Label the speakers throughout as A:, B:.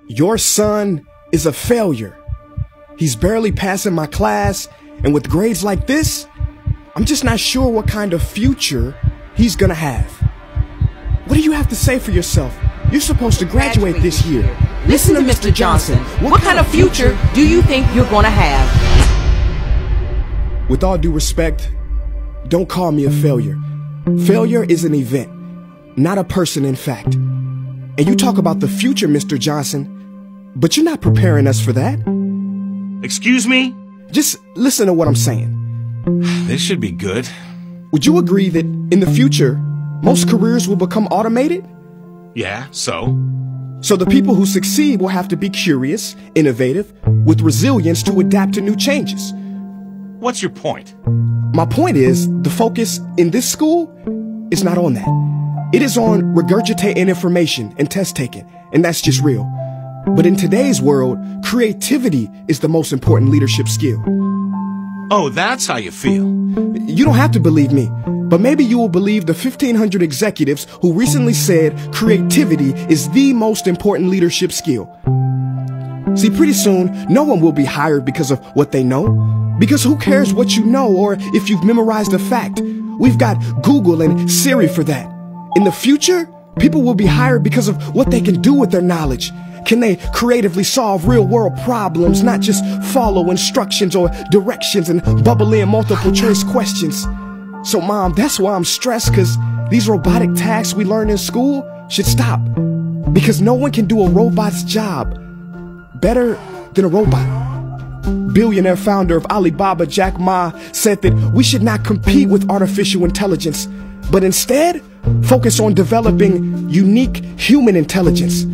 A: Your son is a failure. He's barely passing my class, and with grades like this, I'm just not sure what kind of future he's gonna have. What do you have to say for yourself? You're supposed to graduate this year.
B: Listen to Mr. Johnson. What kind of future do you think you're gonna have?
A: With all due respect, don't call me a failure. Failure is an event, not a person, in fact. And you talk about the future, Mr. Johnson, but you're not preparing us for that.
C: Excuse me?
A: Just listen to what I'm saying.
C: This should be good.
A: Would you agree that in the future, most careers will become automated?
C: Yeah, so?
A: So the people who succeed will have to be curious, innovative, with resilience to adapt to new changes.
C: What's your point?
A: My point is, the focus in this school is not on that. It is on regurgitating information and test taking, and that's just real. But in today's world, creativity is the most important leadership skill.
C: Oh, that's how you feel.
A: You don't have to believe me, but maybe you will believe the 1,500 executives who recently said creativity is the most important leadership skill. See, pretty soon, no one will be hired because of what they know. Because who cares what you know or if you've memorized a fact? We've got Google and Siri for that. In the future, people will be hired because of what they can do with their knowledge. Can they creatively solve real-world problems, not just follow instructions or directions and bubble in multiple choice questions? So, Mom, that's why I'm stressed, because these robotic tasks we learn in school should stop. Because no one can do a robot's job better than a robot. Billionaire founder of Alibaba, Jack Ma, said that we should not compete with artificial intelligence, but instead focus on developing unique human intelligence.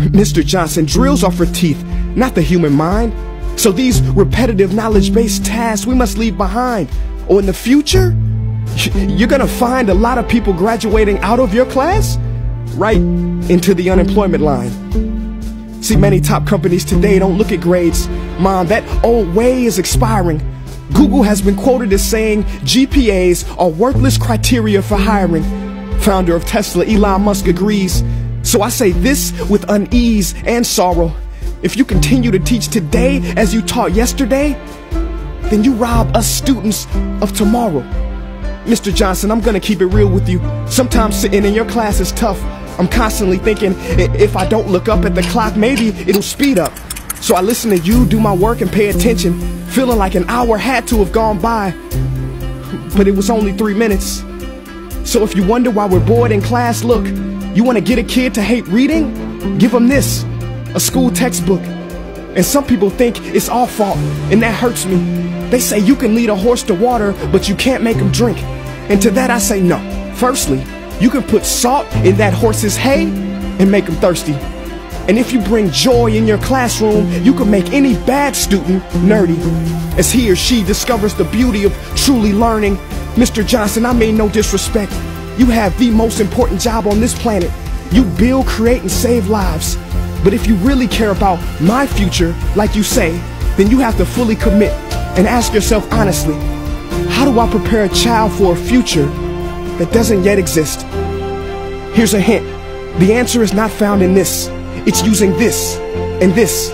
A: Mr. Johnson, drills are for teeth, not the human mind. So these repetitive knowledge-based tasks we must leave behind. Or in the future, you're gonna find a lot of people graduating out of your class right into the unemployment line. See, many top companies today don't look at grades. Mom, that old way is expiring. Google has been quoted as saying GPAs are worthless criteria for hiring. Founder of Tesla, Elon Musk, agrees. So I say this with unease and sorrow. If you continue to teach today as you taught yesterday, then you rob us students of tomorrow. Mr. Johnson, I'm gonna keep it real with you. Sometimes sitting in your class is tough. I'm constantly thinking, if I don't look up at the clock, maybe it'll speed up. So I listen to you do my work and pay attention, feeling like an hour had to have gone by. But it was only 3 minutes. So if you wonder why we're bored in class, look, you want to get a kid to hate reading? Give them this, a school textbook. And some people think it's our fault, and that hurts me. They say you can lead a horse to water, but you can't make him drink. And to that I say no. Firstly, you can put salt in that horse's hay and make him thirsty. And if you bring joy in your classroom, you can make any bad student nerdy, as he or she discovers the beauty of truly learning. Mr. Johnson, I mean no disrespect. You have the most important job on this planet. You build, create, and save lives. But if you really care about my future, like you say, then you have to fully commit and ask yourself honestly, how do I prepare a child for a future that doesn't yet exist? Here's a hint. The answer is not found in this. It's using this and this.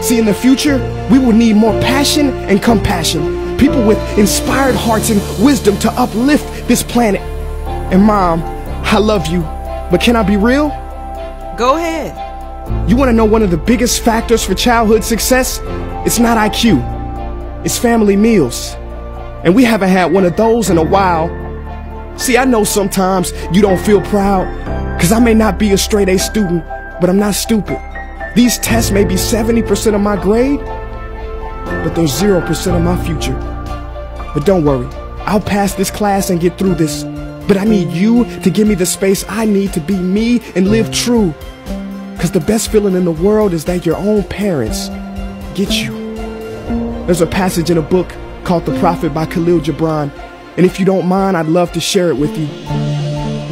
A: See, in the future, we will need more passion and compassion. People with inspired hearts and wisdom to uplift this planet. And Mom, I love you, but can I be real?
B: Go ahead.
A: You want to know one of the biggest factors for childhood success? It's not IQ. It's family meals. And we haven't had one of those in a while. See, I know sometimes you don't feel proud, because I may not be a straight A student, but I'm not stupid. These tests may be 70% of my grade, but they're 0% of my future. But don't worry, I'll pass this class and get through this. But I need you to give me the space I need to be me and live true. Because the best feeling in the world is that your own parents get you. There's a passage in a book called The Prophet by Khalil Gibran. And if you don't mind, I'd love to share it with you.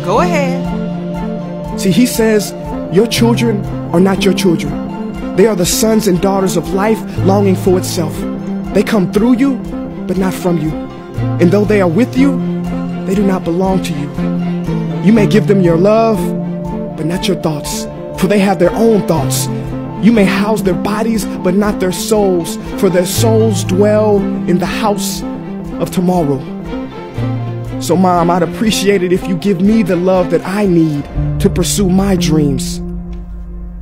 B: Go ahead.
A: See, he says, your children are not your children. They are the sons and daughters of life longing for itself. They come through you, but not from you. And though they are with you, they do not belong to you. You may give them your love, but not your thoughts, for they have their own thoughts. You may house their bodies, but not their souls, for their souls dwell in the house of tomorrow. So, Mom, I'd appreciate it if you give me the love that I need to pursue my dreams.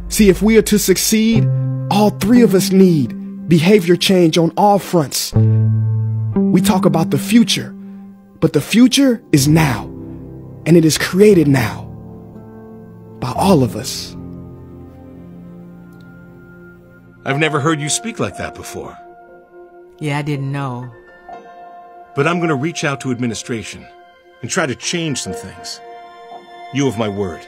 A: See, if we are to succeed, all three of us need behavior change on all fronts. We talk about the future, but the future is now, and it is created now by all of us.
C: I've never heard you speak like that before.
B: Yeah, I didn't know.
C: But I'm going to reach out to administration and try to change some things. You have my word.